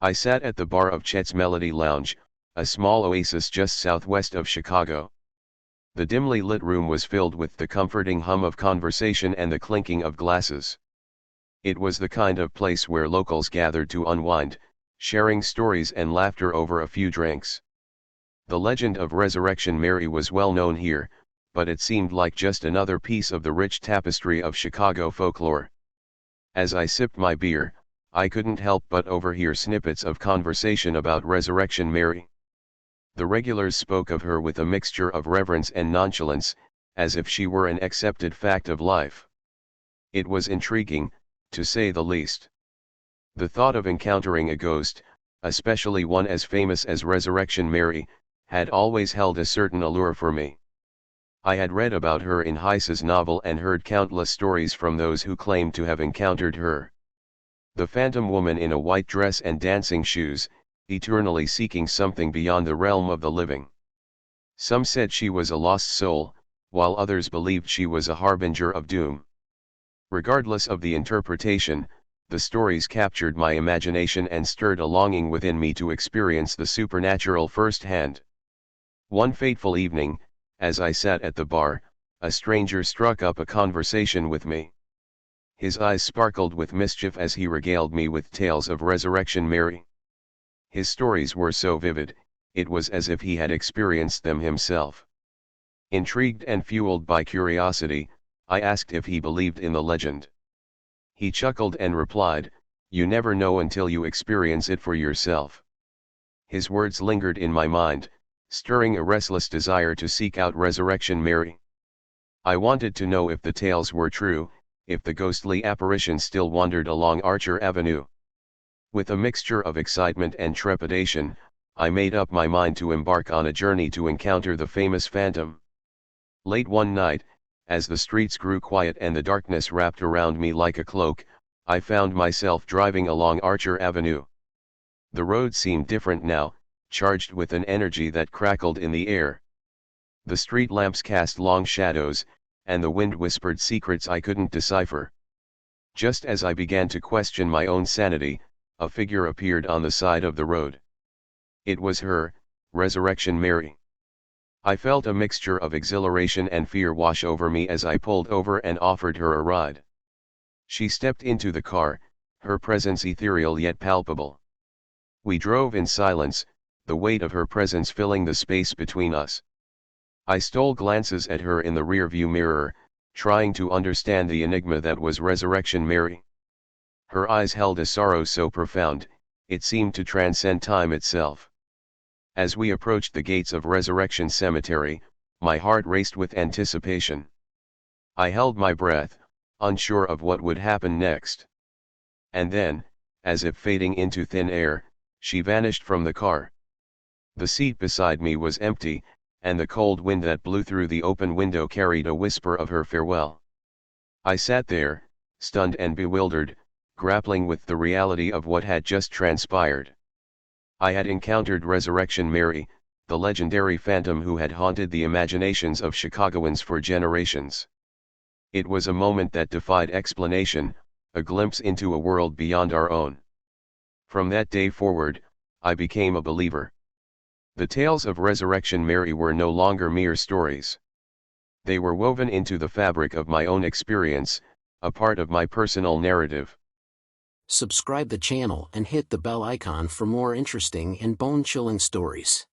I sat at the bar of Chet's Melody Lounge, a small oasis just southwest of Chicago. The dimly lit room was filled with the comforting hum of conversation and the clinking of glasses. It was the kind of place where locals gathered to unwind, sharing stories and laughter over a few drinks. The legend of Resurrection Mary was well known here, but it seemed like just another piece of the rich tapestry of Chicago folklore. As I sipped my beer, I couldn't help but overhear snippets of conversation about Resurrection Mary. The regulars spoke of her with a mixture of reverence and nonchalance, as if she were an accepted fact of life. It was intriguing, to say the least. The thought of encountering a ghost, especially one as famous as Resurrection Mary, had always held a certain allure for me. I had read about her in Heiss's novel and heard countless stories from those who claimed to have encountered her. The phantom woman in a white dress and dancing shoes, eternally seeking something beyond the realm of the living. Some said she was a lost soul, while others believed she was a harbinger of doom. Regardless of the interpretation, the stories captured my imagination and stirred a longing within me to experience the supernatural firsthand. One fateful evening, as I sat at the bar, a stranger struck up a conversation with me. His eyes sparkled with mischief as he regaled me with tales of Resurrection Mary. His stories were so vivid, it was as if he had experienced them himself. Intrigued and fueled by curiosity, I asked if he believed in the legend. He chuckled and replied, "You never know until you experience it for yourself." His words lingered in my mind, stirring a restless desire to seek out Resurrection Mary. I wanted to know if the tales were true, if the ghostly apparition still wandered along Archer Avenue. With a mixture of excitement and trepidation, I made up my mind to embark on a journey to encounter the famous phantom. Late one night, as the streets grew quiet and the darkness wrapped around me like a cloak, I found myself driving along Archer Avenue. The road seemed different now, charged with an energy that crackled in the air. The street lamps cast long shadows, and the wind whispered secrets I couldn't decipher. Just as I began to question my own sanity, a figure appeared on the side of the road. It was her, Resurrection Mary. I felt a mixture of exhilaration and fear wash over me as I pulled over and offered her a ride. She stepped into the car, her presence ethereal yet palpable. We drove in silence, the weight of her presence filling the space between us. I stole glances at her in the rearview mirror, trying to understand the enigma that was Resurrection Mary. Her eyes held a sorrow so profound, it seemed to transcend time itself. As we approached the gates of Resurrection Cemetery, my heart raced with anticipation. I held my breath, unsure of what would happen next. And then, as if fading into thin air, she vanished from the car. The seat beside me was empty, and the cold wind that blew through the open window carried a whisper of her farewell. I sat there, stunned and bewildered, grappling with the reality of what had just transpired. I had encountered Resurrection Mary, the legendary phantom who had haunted the imaginations of Chicagoans for generations. It was a moment that defied explanation, a glimpse into a world beyond our own. From that day forward, I became a believer. The tales of Resurrection Mary were no longer mere stories. They were woven into the fabric of my own experience, a part of my personal narrative. Subscribe the channel and hit the bell icon for more interesting and bone-chilling stories.